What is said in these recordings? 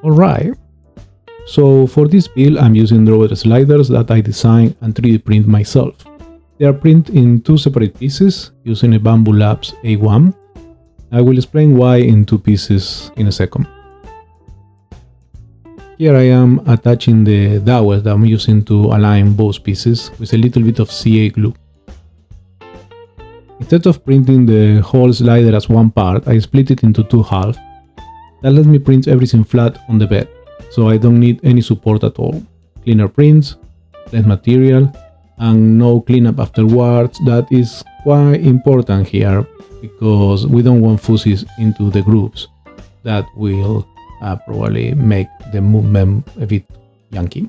Alright, so for this build I'm using drawer sliders that I designed and 3D print myself. They are printed in 2 separate pieces using a Bamboo Labs A1. I will explain why in 2 pieces in a second. Here I am attaching the dowels that I'm using to align both pieces with a little bit of CA glue. Instead of printing the whole slider as one part, I split it into 2 halves. That lets me print everything flat on the bed, so I don't need any support at all. Cleaner prints, less material, and no cleanup afterwards. That is quite important here, because we don't want fuzzies into the grooves. That will probably make the movement a bit junky.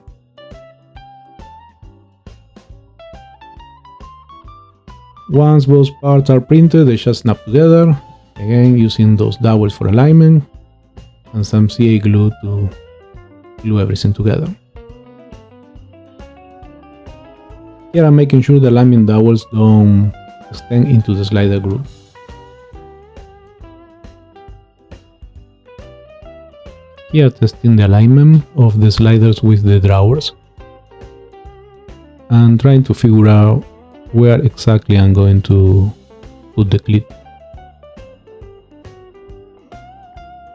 Once both parts are printed, they just snap together, again using those dowels for alignment and some CA glue to glue everything together. Here I'm making sure the alignment dowels don't extend into the slider groove. Here testing the alignment of the sliders with the drawers and trying to figure out where exactly I'm going to put the clit.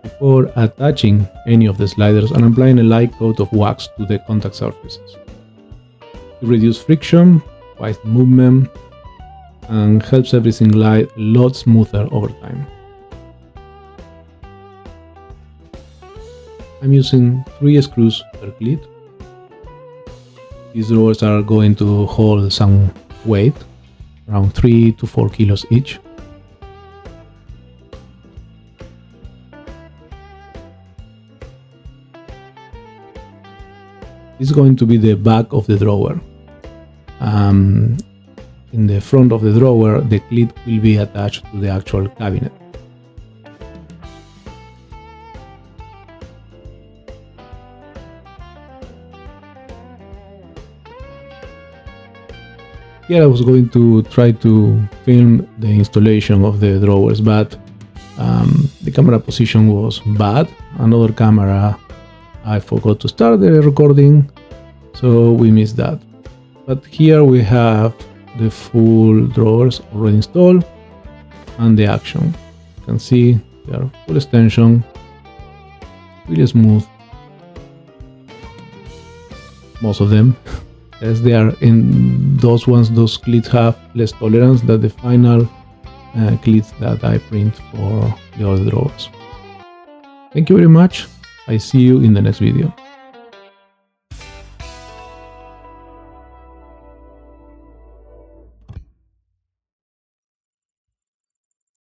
Before attaching any of the sliders, I'm applying a light coat of wax to the contact surfaces to reduce friction, quiet movement, and helps everything glide a lot smoother over time. I'm using 3 screws per clit. These drawers are going to hold some weight, around 3 to 4 kilos each. This is going to be the back of the drawer. In the front of the drawer, the clit will be attached to the actual cabinet. Here I was going to try to film the installation of the drawers, but the camera position was bad. Another camera, I forgot to start the recording, so we missed that. But here we have the full drawers already installed and the action. You can see they are full extension, really smooth, most of them. As they are in those ones, those clits have less tolerance than the final clits that I print for the other drawers. Thank you very much. I see you in the next video.